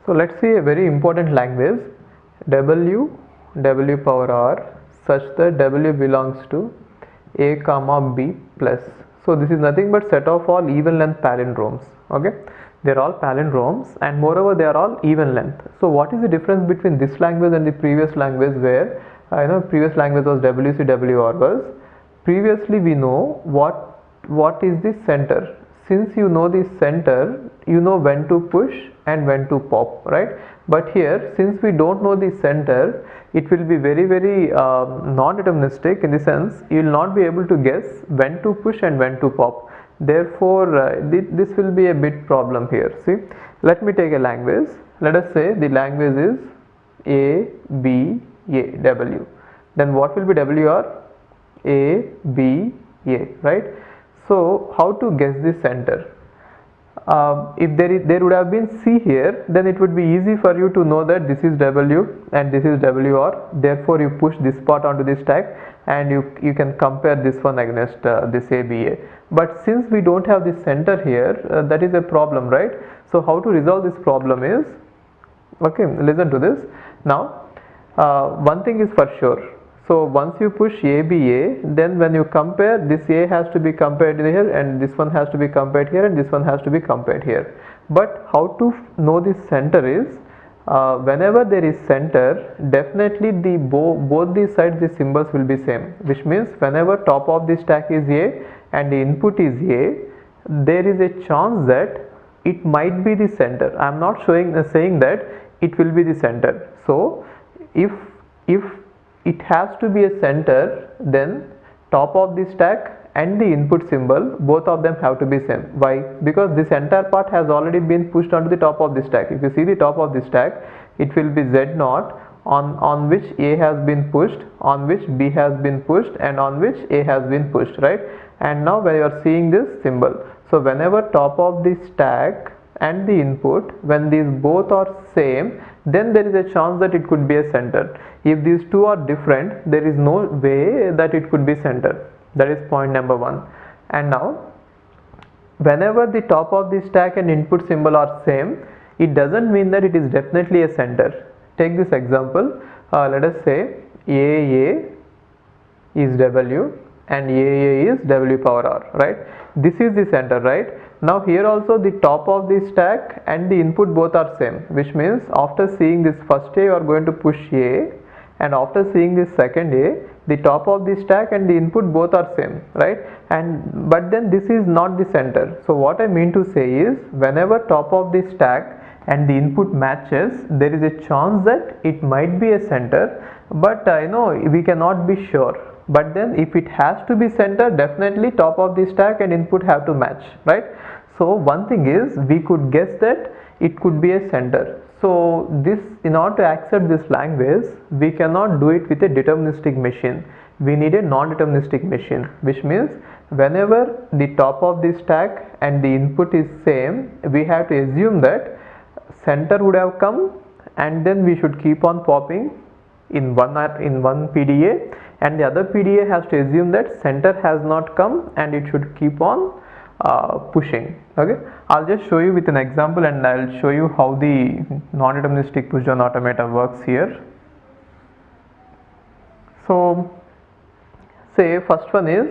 So let's see a very important language, w power r such that w belongs to a comma b plus. So this is nothing but set of all even length palindromes. Okay, they are all palindromes and moreover they are all even length. So what is the difference between this language and the previous language, where previous language was WCWR was, previously we know what is the center. Since you know the center, you know when to push and when to pop, right? But here, since we don't know the center, it will be very non-deterministic, in the sense you will not be able to guess when to push and when to pop. Therefore this will be a bit problem here. See, let me take a language. Let us say the language is a b a w. Then what will be wr? A b a, right? So how to guess the center? If there would have been C here, then it would be easy for you to know that this is W and this is WR. Therefore you push this part onto the stack and you can compare this one against this ABA. But since we don't have the center here, that is a problem, right? So how to resolve this problem is, okay, listen to this. Now one thing is for sure. So once you push ABA, then when you compare, this A has to be compared here and this one has to be compared here and this one has to be compared here. But how to know the center is, whenever there is center, definitely both these sides the symbols will be same, which means whenever top of the stack is A and the input is A, there is a chance that it might be the center. I am not saying that it will be the center. So if it has to be a center, then top of the stack and the input symbol, both of them have to be same. Why? Because this entire part has already been pushed onto the top of the stack. If you see the top of the stack, it will be Z0 on which A has been pushed, on which B has been pushed and on which A has been pushed, right? And now when you are seeing this symbol, so whenever top of the stack and the input, when these both are same, then there is a chance that it could be a center. If these two are different, there is no way that it could be center. That is point number one. And now whenever the top of the stack and input symbol are same, it doesn't mean that it is definitely a center. Take this example. Let us say AA is W and AA is W power R, right? This is the center, right? Now here also the top of the stack and the input both are same, which means after seeing this first A, you are going to push A, and after seeing this second A, the top of the stack and the input both are same, right? But then this is not the center. So what I mean to say is, whenever top of the stack and the input matches, there is a chance that it might be a center, but we cannot be sure. But then if it has to be center, definitely top of the stack and input have to match, right? So one thing is, we could guess that it could be a center. So this, in order to accept this language, we cannot do it with a deterministic machine. We need a non-deterministic machine, which means whenever the top of the stack and the input is same, we have to assume that center would have come, and then we should keep on popping in one PDA, and the other PDA has to assume that center has not come and it should keep on pushing. Okay, I'll just show you with an example and I'll show you how the non-deterministic push down automata works here. So say first one is,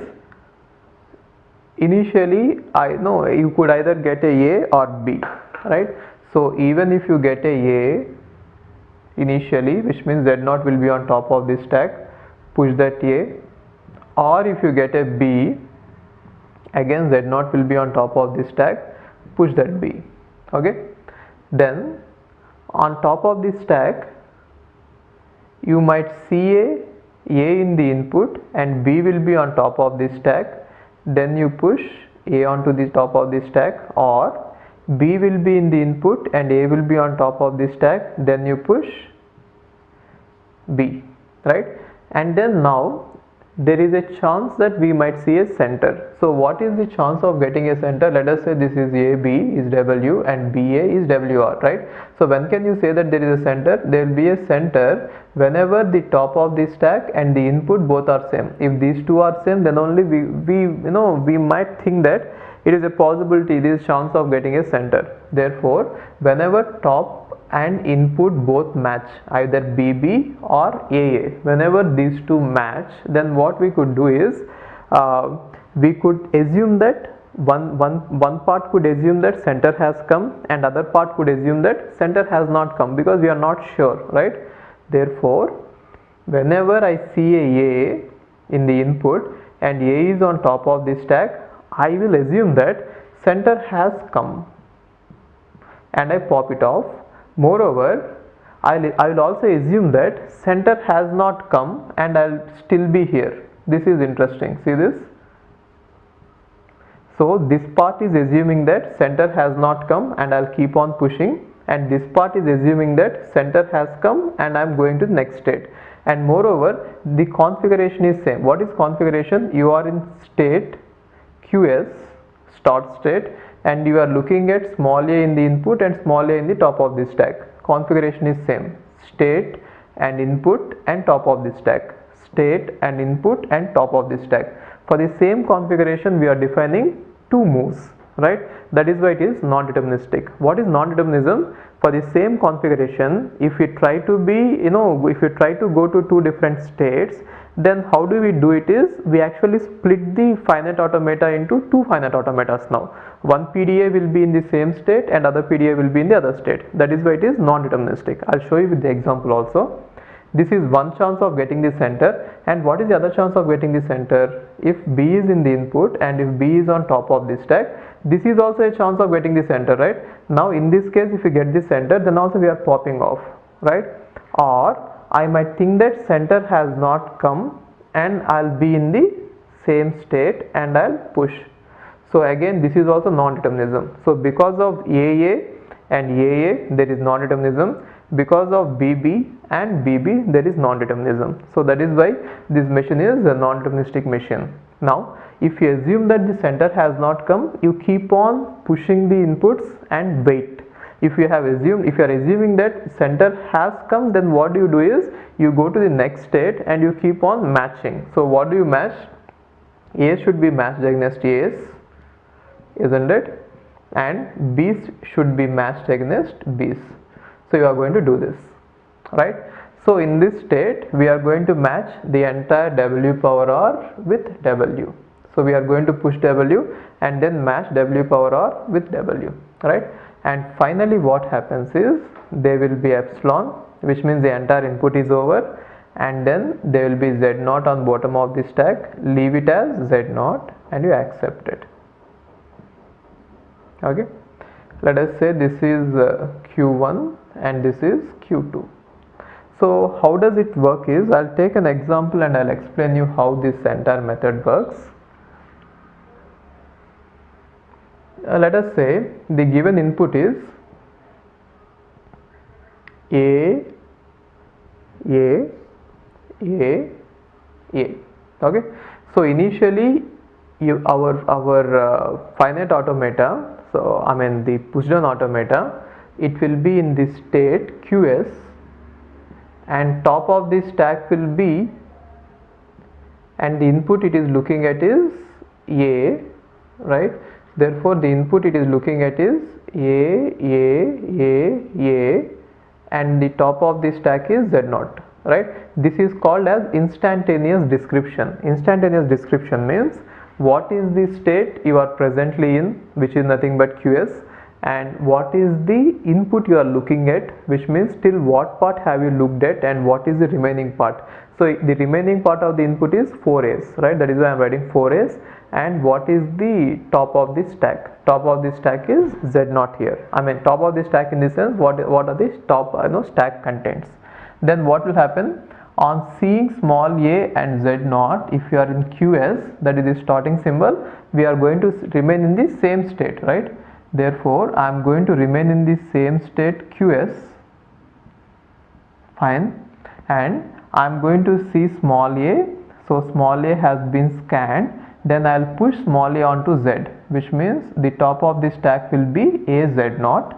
initially I know you could either get a or B, right? So even if you get a initially, which means Z0 will be on top of this stack, push that A, or if you get a B, again Z0 will be on top of this stack, push that B. Okay, then on top of this stack you might see A in the input and B will be on top of this stack, then you push A onto the top of this stack, or B will be in the input and A will be on top of this stack, then you push B, right? And then now there is a chance that we might see a center. So what is the chance of getting a center? Let us say this is AB is W and BA is WR, right? So when can you say that there is a center? There will be a center whenever the top of the stack and the input both are same. If these two are same, then only we might think that it is a possibility, there is chance of getting a center. Therefore, whenever top and input both match, either BB or AA, whenever these two match, then what we could do is we could assume that one part could assume that center has come, and other part could assume that center has not come, because we are not sure, right? Therefore, whenever I see a in the input and A is on top of this stack, I will assume that center has come and I pop it off. Moreover, I will also assume that center has not come and I'll still be here. This is interesting. See this? So this part is assuming that center has not come and I'll keep on pushing, and this part is assuming that center has come and I'm going to the next state. And moreover, the configuration is same. What is configuration? You are in state QS, start state, and you are looking at small a in the input and small a in the top of the stack. Configuration is same, state and input and top of the stack, state and input and top of the stack. For the same configuration, we are defining two moves, right? That is why it is non-deterministic. What is non-determinism? For the same configuration, if we try to be, if we try to go to two different states, then how do we do it is, we actually split the finite automata into two finite automatas now. One PDA will be in the same state and other PDA will be in the other state. That is why it is non-deterministic. I'll show you with the example also. This is one chance of getting the center, and what is the other chance of getting the center? If B is in the input and if B is on top of the stack, this is also a chance of getting the center, right? Now in this case, if you get the center, then also we are popping off, right? Or I might think that center has not come and I'll be in the same state and I'll push. So again, this is also non-determinism. So because of AA and AA, there is non-determinism. Because of BB and BB, there is non-determinism. So that is why this machine is a non-deterministic machine. Now, if you assume that the center has not come, you keep on pushing the inputs and wait. If you are assuming that center has come, then what do you do is, you go to the next state and you keep on matching. So what do you match? A should be matched against A's, isn't it? And B's should be matched against B's. So you are going to do this, right? So in this state, we are going to match the entire W power R with W. So we are going to push W and then match W power R with W, right? And finally what happens is, there will be epsilon, which means the entire input is over, and then there will be Z naught on bottom of the stack. Leave it as Z naught and you accept it. Okay, let us say this is Q1 and this is Q2. So how does it work is, I'll take an example and I'll explain you how this entire method works. Let us say the given input is A. Okay, so initially our finite automata, so I mean the pushdown automata, it will be in this state QS, and top of this stack will be, and the input it is looking at is A, right? Therefore the input it is looking at is A, and the top of the stack is Z naught, right? This is called as instantaneous description. Instantaneous description means what is the state you are presently in, which is nothing but QS, and what is the input you are looking at, which means till what part have you looked at and what is the remaining part. So the remaining part of the input is 4A's, right? That is why I am writing 4A's. And what is the top of the stack? Top of the stack is Z naught here. I mean top of the stack in the sense, what are the top stack contents. Then what will happen? On seeing small a and Z naught, if you are in QS, that is the starting symbol, we are going to remain in the same state, right? Therefore I am going to remain in the same state QS, fine, and I am going to see small a. So small a has been scanned, then I will push small a onto Z, which means the top of the stack will be A Z naught,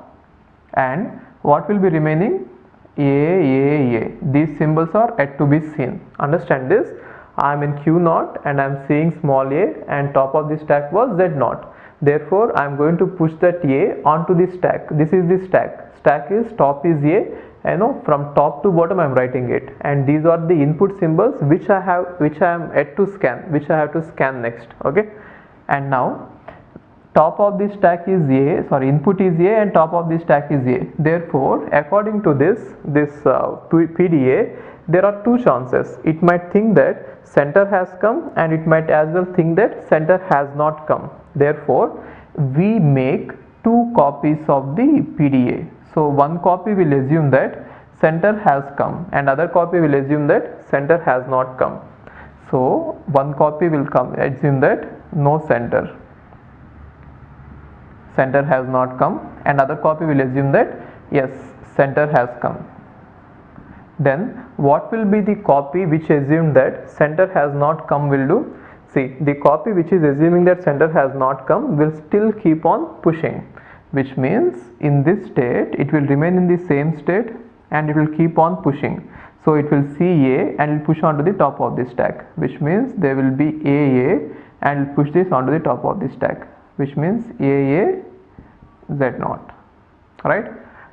and what will be remaining? A. These symbols are yet to be seen. Understand this? I am in Q naught and I am seeing small a, and top of the stack was Z naught. Therefore I am going to push that A onto the stack. This is the stack is top is A, from top to bottom I am writing it, and these are the input symbols which I am yet to scan, which I have to scan next. Okay, and now top of the stack is A, input is A and top of the stack is A. Therefore according to this PDA, there are two chances. It might think that center has come, and it might as well think that center has not come. Therefore we make two copies of the PDA. So one copy will assume that center has come, and other copy will assume that center has not come. So one copy will assume that no center has not come, and other copy will assume that yes, center has come. Then what will be the copy which assumed that center has not come will do? See, the copy which is assuming that center has not come will still keep on pushing, which means in this state it will remain in the same state and it will keep on pushing. So it will see A and it will push onto the top of the stack, which means there will be AA and it will push this onto the top of the stack, which means AA Z0, right?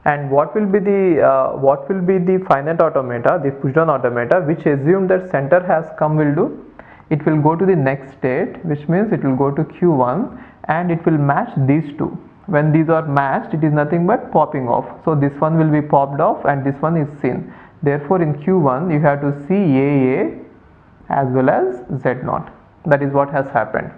And what will be the finite automata, the push down automata, which assume that center has come will do? It will go to the next state, which means it will go to Q1 and it will match these two. When these are matched, it is nothing but popping off. So this one will be popped off and this one is seen. Therefore in Q1 you have to see AA as well as Z0. That is what has happened,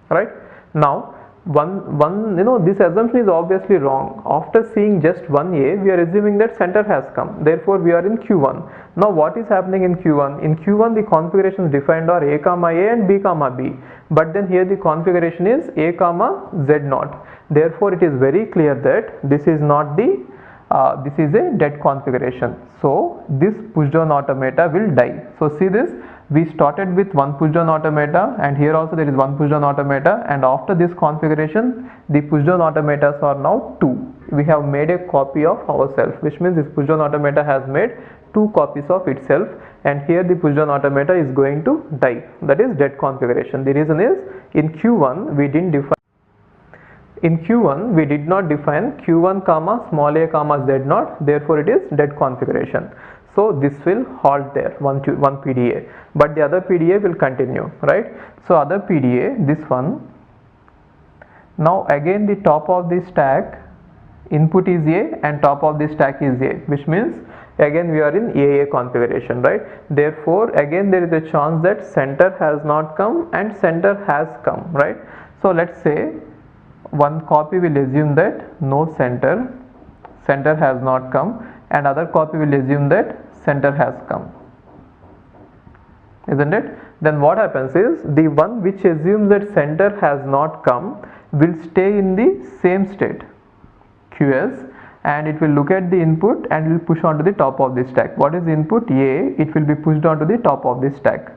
right? Now this assumption is obviously wrong. After seeing just one A, we are assuming that center has come. Therefore we are in Q1. Now what is happening in Q1? In Q1 the configurations defined are A comma A and B comma B, but then here the configuration is A comma Z0. Therefore it is very clear that this is not the this is a dead configuration. So this push down automata will die. So see this, we started with one push down automata, and here also there is one push down automata, and after this configuration the push down automatas are now two. We have made a copy of ourselves, which means this push down automata has made two copies of itself, and here the push down automata is going to die. That is dead configuration. The reason is in Q1 we did not define Q1 comma small a comma Z0, therefore it is dead configuration. So this will halt there, one PDA, but the other PDA will continue, right? So other PDA, this one, now again the top of the stack input is A and top of the stack is A, which means again we are in AA configuration, right? Therefore again there is a chance that center has not come and center has come, right? So let's say one copy will assume that no center has not come, and other copy will assume that center has come, isn't it? Then what happens is the one which assumes that center has not come will stay in the same state QS, and it will look at the input and will push onto the top of the stack. What is input? A. It will be pushed onto the top of the stack.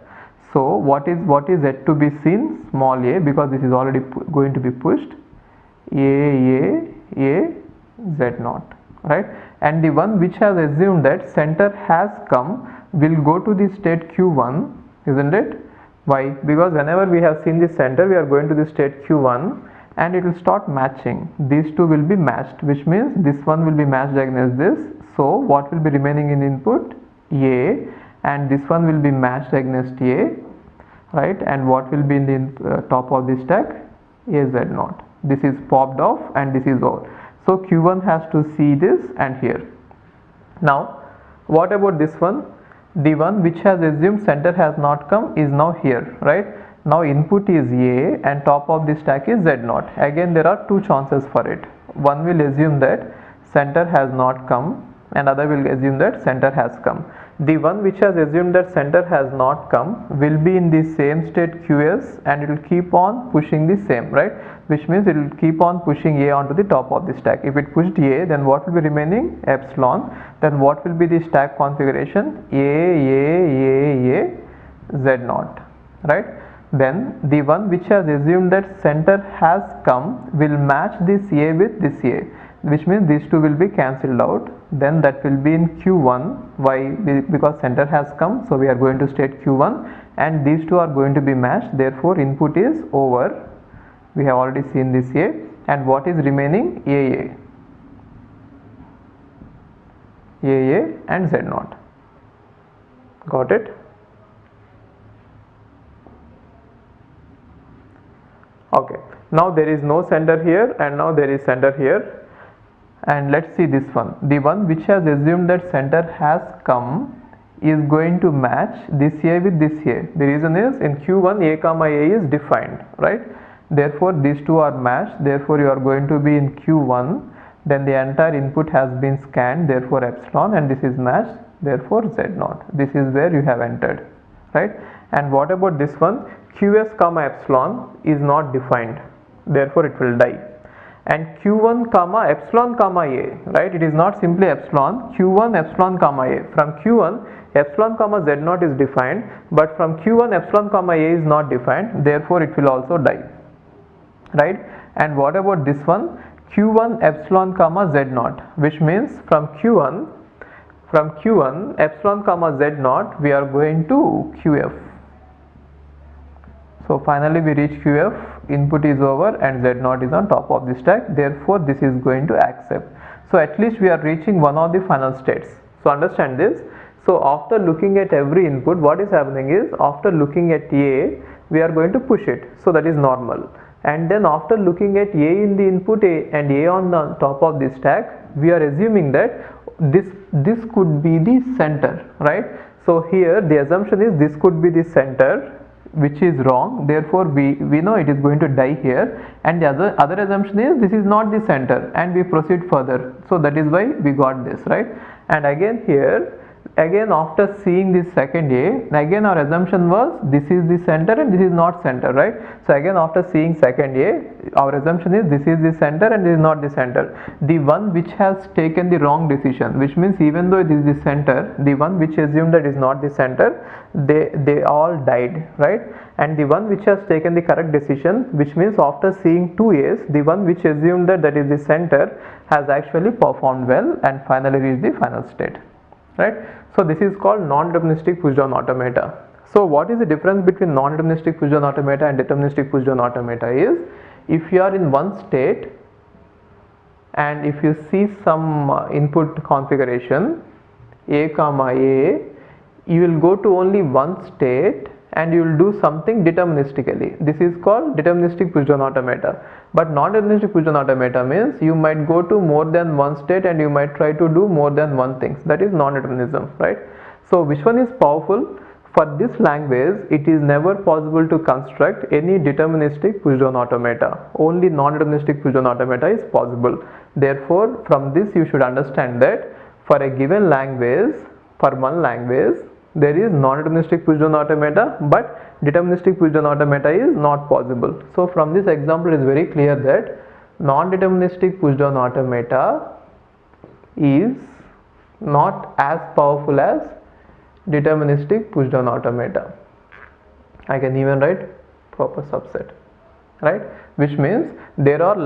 So what is yet to be seen? Small a, because this is already going to be pushed. A Z0, right? And the one which has assumed that center has come will go to the state Q1, isn't it? Why? Because whenever we have seen the center, we are going to the state Q1 and it will start matching. These two will be matched, which means this one will be matched against this. So what will be remaining in input? A, and this one will be matched against A, right? And what will be in the top of the stack? A Z0. This is popped off and this is all. So Q1 has to see this and here. Now what about this one? The one which has assumed center has not come is now here, right? Now input is A and top of the stack is Z0. Again there are two chances for it. One will assume that center has not come and other will assume that center has come. The one which has assumed that center has not come will be in the same state QS and it will keep on pushing the same, right? Which means it will keep on pushing A onto the top of the stack. If it pushed A, then what will be remaining? Epsilon. Then what will be the stack configuration? A Z0, right? Then the one which has assumed that center has come will match this A with this A, which means these two will be cancelled out. Then that will be in Q1. Why? Because center has come, so we are going to state Q1 and these two are going to be matched. Therefore input is over We have already seen this A, and what is remaining? AA and Z0. Got it? Okay, now there is no center here, and now there is center here. And let's see this one. The one which has assumed that center has come is going to match this A with this A. The reason is in Q1 A comma A is defined, right? Therefore these two are matched. Therefore you are going to be in Q1. Then the entire input has been scanned. Therefore epsilon, and this is matched. Therefore Z0. This is where you have entered, right? And what about this one? QS comma epsilon is not defined. Therefore it will die. And Q1 comma epsilon comma A, right? It is not simply epsilon, Q1 epsilon comma A. From Q1 epsilon comma Z0 is defined, but from Q1 epsilon comma A is not defined, therefore it will also die, right? And what about this one? Q1 epsilon comma Z0, which means from Q1 epsilon comma Z0 we are going to QF. So finally we reach QF, input is over and Z0 is on top of the stack, therefore this is going to accept. So at least we are reaching one of the final states. So understand this. So after looking at every input, what is happening is, after looking at A, we are going to push it, so that is normal. And then after looking at A in the input A and A on the top of the stack, we are assuming that this could be the center, right? So here the assumption is this could be the center, which is wrong. Therefore we know it is going to die here, and the other assumption is this is not the center, and we proceed further. So that is why we got this, right? And again here, again after seeing this second A, again our assumption was this is the center and this is not center, right? So again after seeing second A, our assumption is this is the center and this is not the center. The one which has taken the wrong decision, which means even though this is the center, the one which assumed that is not the center, they all died, right? And the one which has taken the correct decision, which means after seeing two A's, the one which assumed that is the center has actually performed well and finally reached the final state, right? So this is called non-deterministic push-down automata. So what is the difference between non-deterministic push-down automata and deterministic push-down automata is, if you are in one state and if you see some input configuration A comma A, you will go to only one state and you will do something deterministically. This is called deterministic push-down automata. But non-deterministic push-down automata means you might go to more than one state and you might try to do more than one thing. That is non-determinism, right? So which one is powerful? For this language, it is never possible to construct any deterministic push-down automata. Only non-deterministic push-down automata is possible. Therefore, from this you should understand that for a given language, for one language, there is non-deterministic push-down automata, but deterministic push-down automata is not possible. So from this example it is very clear that non-deterministic push-down automata is not as powerful as deterministic push-down automata. I can even write proper subset, right? Which means there are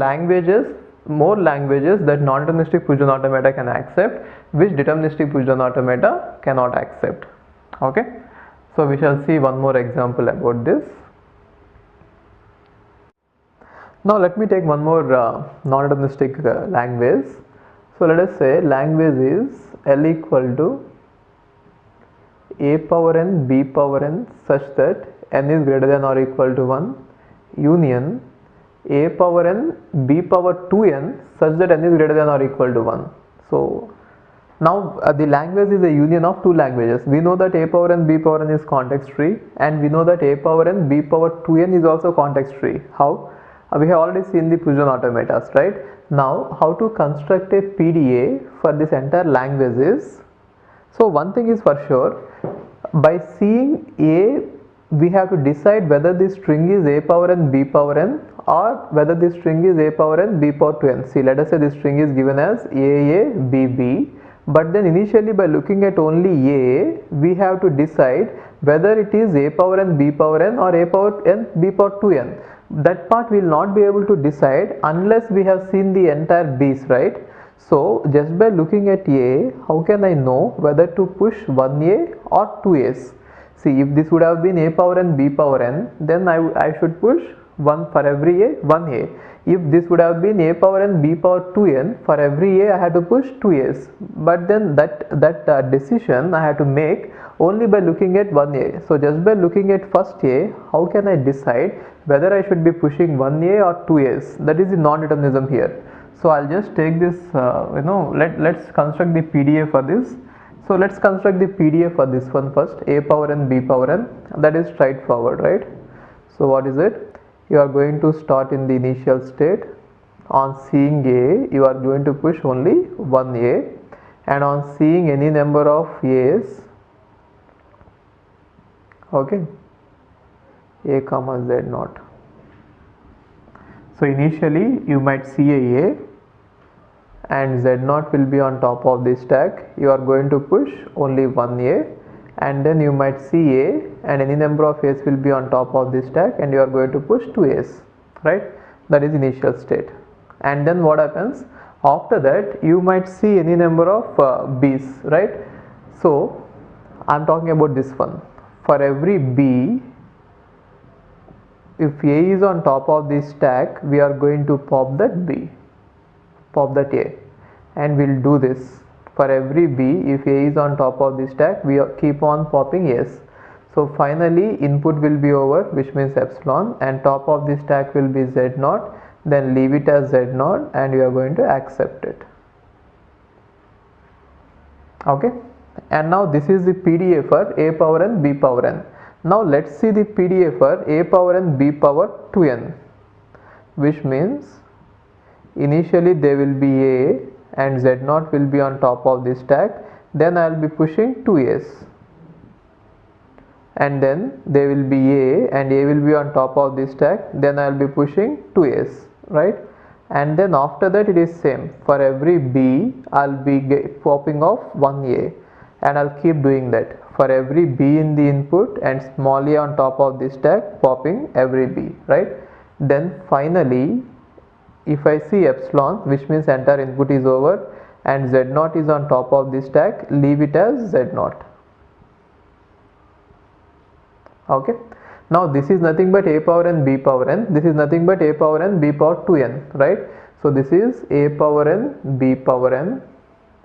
more languages that non-deterministic push-down automata can accept, which deterministic push-down automata cannot accept. Okay, so we shall see one more example about this. Now let me take one more non-deterministic language. So let us say language is L equal to a power n b power n such that n is greater than or equal to 1 union a power n b power 2n such that n is greater than or equal to 1. So now the language is a union of two languages. We know that a power n b power n is context free, and we know that a power n b power 2n is also context free. How? We have already seen the push-down automatas, right? Now how to construct a PDA for this entire language is, so one thing is for sure, by seeing A we have to decide whether the string is a power n b power n or whether the string is a power n b power 2n. See, let us say the string is given as a b b, but then initially by looking at only A, we have to decide whether it is a power n b power n or a power n b power 2n. That part we will not be able to decide unless we have seen the entire B's, right? So just by looking at A, how can I know whether to push 1A or 2A's? See, if this would have been a power n b power n, then I should push 1 for every a, 1 a. If this would have been a power n b power 2n, for every a I had to push 2 a's, but then that decision I had to make only by looking at 1 a. So just by looking at first a, how can I decide whether I should be pushing 1 a or 2 a's? That is the non-determinism here. So I'll just take this, let's construct the PDA for this. So let's construct the PDA for this one first, a power n b power n. That is straightforward, right? So what is it? You are going to start in the initial state. On seeing a, you are going to push only 1a, and on seeing any number of a's, okay, a comma z naught. So initially you might see a and z naught will be on top of the stack. You are going to push only 1a, and then you might see a and any number of a's will be on top of the stack, and you are going to push 2a's, right? That is initial state. And then what happens after that? You might see any number of b's, right? So I'm talking about this one. For every b, if a is on top of the stack, we are going to pop that b, pop that a, and we'll do this for every b. If a is on top of the stack, we keep on popping a's. So finally input will be over, which means epsilon, and top of the stack will be z naught. Then leave it as z naught, and you are going to accept it. Okay, and now this is the PDA for a power n b power n. Now let's see the PDA for a power n b power 2n, which means initially there will be a and z naught will be on top of the stack. Then I will be pushing 2a's, and then there will be a and a will be on top of the stack. Then I will be pushing 2a's, right? And then after that it is same. For every b, I'll be popping off 1a, and I'll keep doing that for every b in the input and small a on top of the stack, popping every b, right? Then finally if I see epsilon, which means entire input is over, and z naught is on top of the stack, leave it as z naught. Okay, now this is nothing but a power n b power n. This is nothing but a power n b power 2n, right? So this is a power n b power n,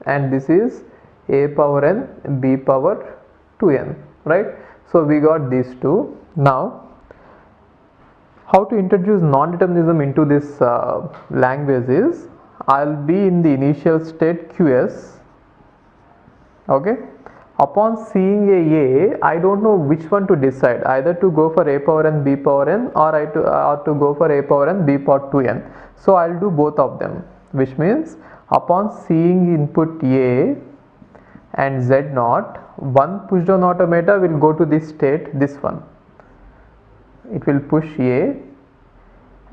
and this is a power n b power 2n, right? So we got these two. Now how to introduce non-determinism into this language is, I'll be in the initial state qs. Okay, upon seeing a, I don't know which one to decide, either to go for a power n b power n or to go for a power n b power 2n. So I'll do both of them, which means upon seeing input a and z naught, one push down automata will go to this state, this one. It will push a,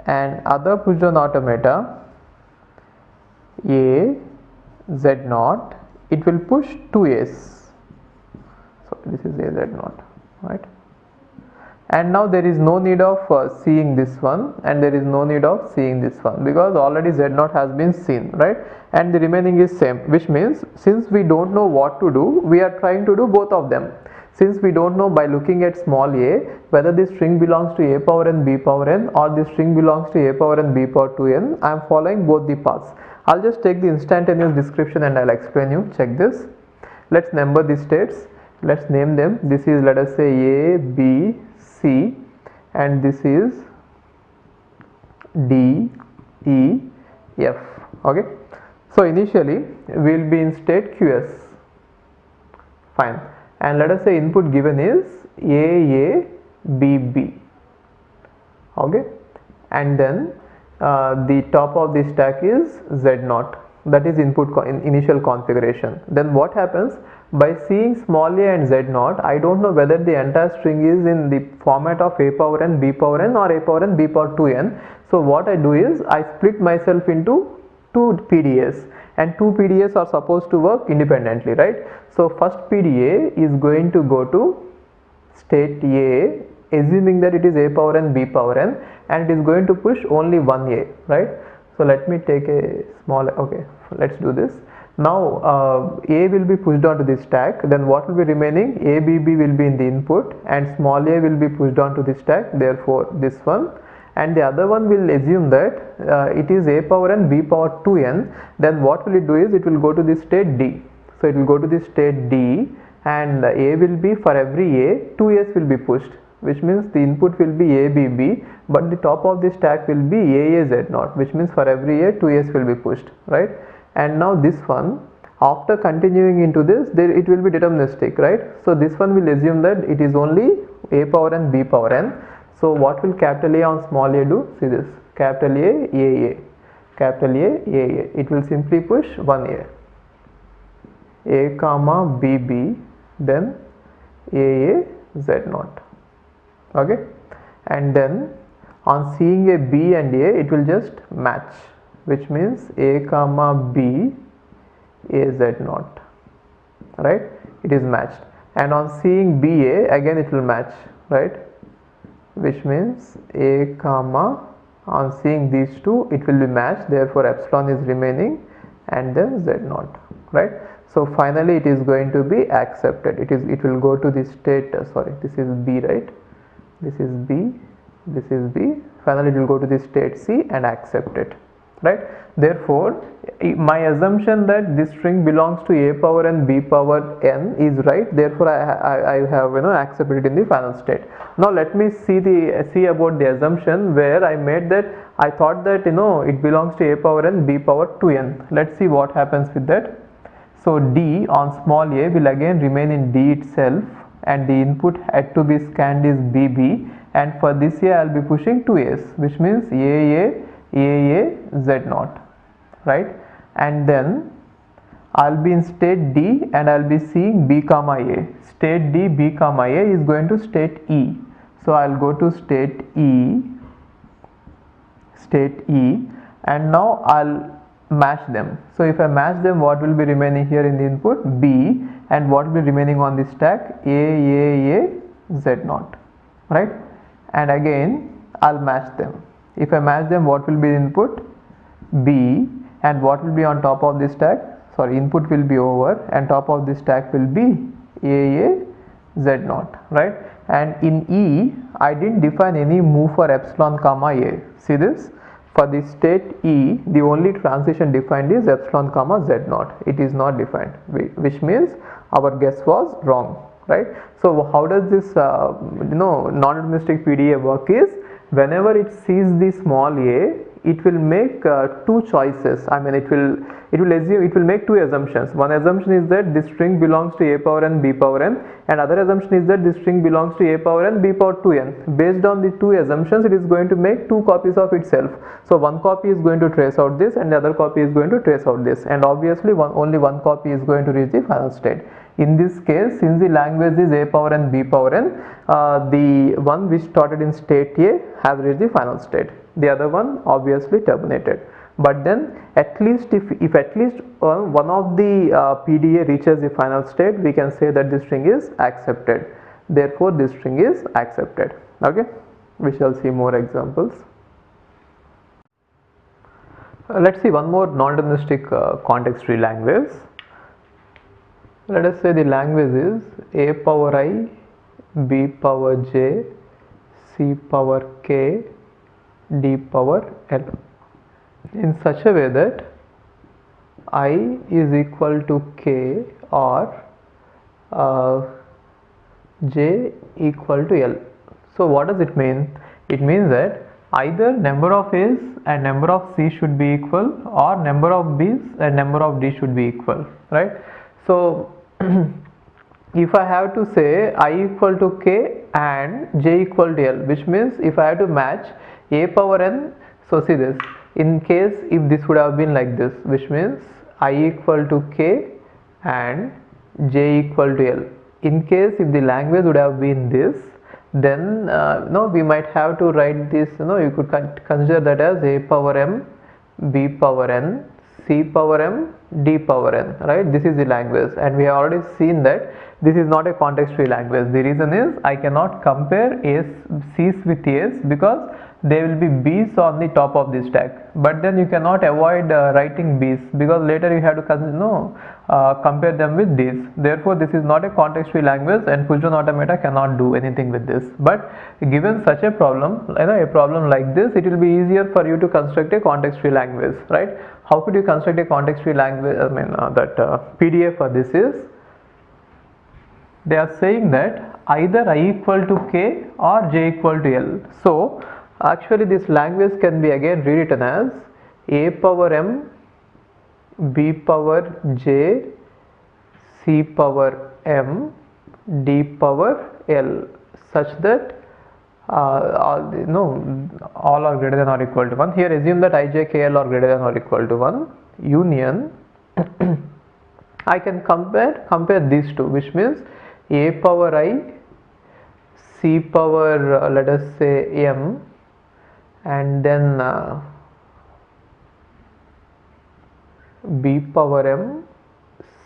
and other push down automata a z naught, it will push 2a's. So this is a z naught, right? And now there is no need of seeing this one, and there is no need of seeing this one, because already z naught has been seen, right? And the remaining is same, which means since we don't know what to do, we are trying to do both of them. Since we don't know by looking at small a whether this string belongs to a power n b power n or this string belongs to a power n b power 2n, I am following both the paths. I'll just take the instantaneous description and I'll explain you. Check this. Let's number the states. Let's name them. This is, let us say, a, b, c, and this is d, e, f. Okay, so initially we will be in state qs. Fine. And let us say input given is a, b, b. Okay, and then the top of the stack is z naught, that is input initial configuration. Then what happens, by seeing small a and z naught, I don't know whether the entire string is in the format of a power n b power n or a power n b power 2n. So what I do is I split myself into two PDAs, and two PDAs are supposed to work independently, right? So first PDA is going to go to state a, assuming that it is a power n b power n, and it is going to push only 1a, right? So let me take a small, okay, let's do this. Now a will be pushed onto the stack, then what will be remaining? A, b, b will be in the input, and small a will be pushed onto the stack, therefore this one, and the other one will assume that it is a power n b power 2n, then what will it do is it will go to the state d. So it will go to the state d, and a will be, for every a, 2s will be pushed, which means the input will be a b b, but the top of the stack will be a z naught, which means for every a, 2s will be pushed, right? And now this one, after continuing into this, there it will be deterministic, right? So this one will assume that it is only a power n b power n. So what will capital A on small a do? See this, capital A, capital A, it will simply push 1a, a comma b b, then a z naught, okay? And then on seeing a b and a, it will just match, which means a comma b, a z naught, right? It is matched. And on seeing ba, again it will match, right? Which means a comma, on seeing these two, it will be matched, therefore epsilon is remaining, and then z naught, right? So finally it is going to be accepted. It will go to the state, sorry, this is b, right? This is b, this is b. Finally it will go to the state c and accept it, right? Therefore my assumption that this string belongs to a power n b power n is right. Therefore I have accepted it in the final state. Now let me see about the assumption where I made that I thought that it belongs to a power n b power 2n. Let's see what happens with that. So d on small a will again remain in d itself, and the input had to be scanned is bb, and for this a I will be pushing 2s, which means a z naught, right? And then I'll be in state d and I'll be seeing b comma a. State d, b comma a is going to state e. So I'll go to state e, and now I'll match them. So if I match them, what will be remaining here in the input? B, and what will be remaining on the stack? A z naught, right? And again I'll match them. If I match them, what will be the input? B, and what will be on top of this stack? Sorry, input will be over, and top of this stack will be a z naught, right? And in E, I didn't define any move for epsilon comma a. See this? For the state E, the only transition defined is epsilon comma z naught. It is not defined, which means our guess was wrong, right? So how does this non-deterministic PDA work is, whenever it sees the small a, it will make two choices. I mean, it will make two assumptions. One assumption is that this string belongs to a power n b power n, and other assumption is that this string belongs to a power n b power 2n. Based on the two assumptions, it is going to make two copies of itself. So one copy is going to trace out this, and the other copy is going to trace out this, and obviously only one copy is going to reach the final state. In this case, since the language is a power n b power n, the one which started in state a has reached the final state. The other one obviously terminated. But then at least if at least one of the PDA reaches the final state, we can say that this string is accepted. Therefore this string is accepted. Okay, we shall see more examples. Let's see one more non-deterministic context-free language. Let us say the language is a power I, b power j, c power k, d power l, in such a way that I is equal to k or j equal to l. So what does it mean? It means that either number of a's and number of c should be equal, or number of b's and number of d should be equal, right? So if I have to say I equal to k and j equal to l, which means if I have to match a power n, so see this, in case if this would have been like this, which means I equal to k and j equal to l. In case if the language would have been this, then we might have to write this, you could consider that as a power m, b power n, c power m, d power n, right? This is the language, and we have already seen that this is not a context-free language. The reason is I cannot compare a's, c's with a's because there will be b's on the top of the stack. But then you cannot avoid writing b's, because later you have to compare them with these. Therefore this is not a context free language and push-down automata cannot do anything with this. But given such a problem, a problem like this, it will be easier for you to construct a context free language, right? How could you construct a context free language? PDA for this is, they are saying that either I equal to k or j equal to l. So actually this language can be again rewritten as a power m b power j c power m d power l, such that all are greater than or equal to 1. Here assume that I, j, k, l are greater than or equal to 1. Union I can compare these two, which means a power I, c power let us say m, and then b power m,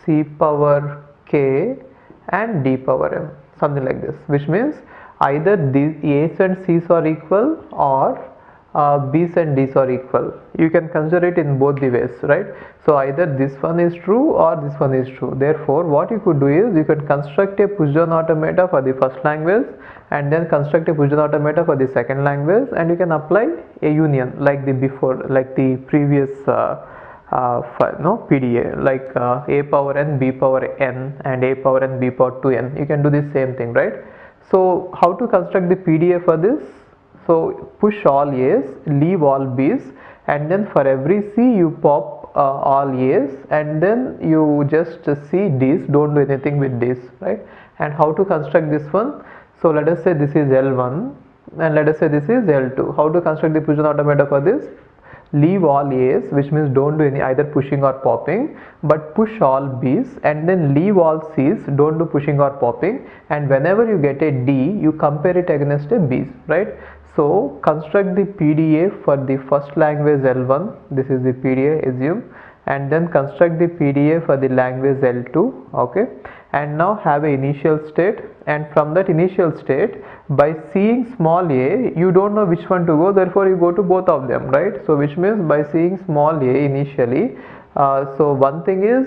c power k, and d power m, something like this, which means either these a's and c's are equal or b's and d's are equal. You can consider it in both the ways, right? So either this one is true or this one is true. Therefore what you could do is you could construct a push-down automata for the first language and then construct a push-down automata for the second language, and you can apply a union like the previous PDA, like a power n, b power n, and a power n, b power 2n. You can do the same thing, right? So how to construct the PDA for this? So push all a's, leave all b's, and then for every c you pop all a's, and then you just see d's, don't do anything with this, right? And how to construct this one? So let us say this is L1 and let us say this is L2. How to construct the push-down automata for this? Leave all a's, which means don't do any either pushing or popping, but push all b's, and then leave all c's, don't do pushing or popping, and whenever you get a d you compare it against a b's, right? So construct the PDA for the first language L1, this is the PDA assume, and then construct the PDA for the language L2, okay? And now have an initial state, and from that initial state, by seeing small a, you don't know which one to go, therefore you go to both of them, right? So which means by seeing small a initially, so one thing is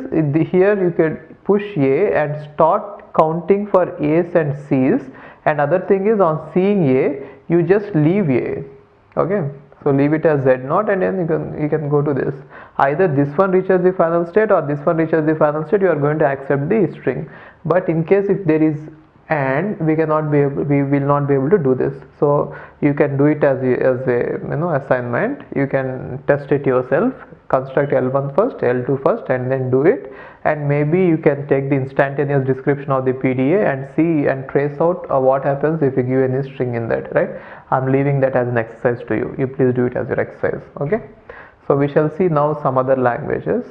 here you can push a and start counting for a's and c's, and other thing is on seeing a you just leave a, okay? So leave it as z0, and then you can go to this. Either this one reaches the final state or this one reaches the final state, you are going to accept the string. But in case if there is and, we will not be able to do this. So you can do it as a assignment. You can test it yourself, construct L1 first, L2 first, and then do it. And maybe you can take the instantaneous description of the PDA and see and trace out what happens if you give any string in that, right? I'm leaving that as an exercise to you. You please do it as your exercise, okay? So we shall see now some other languages.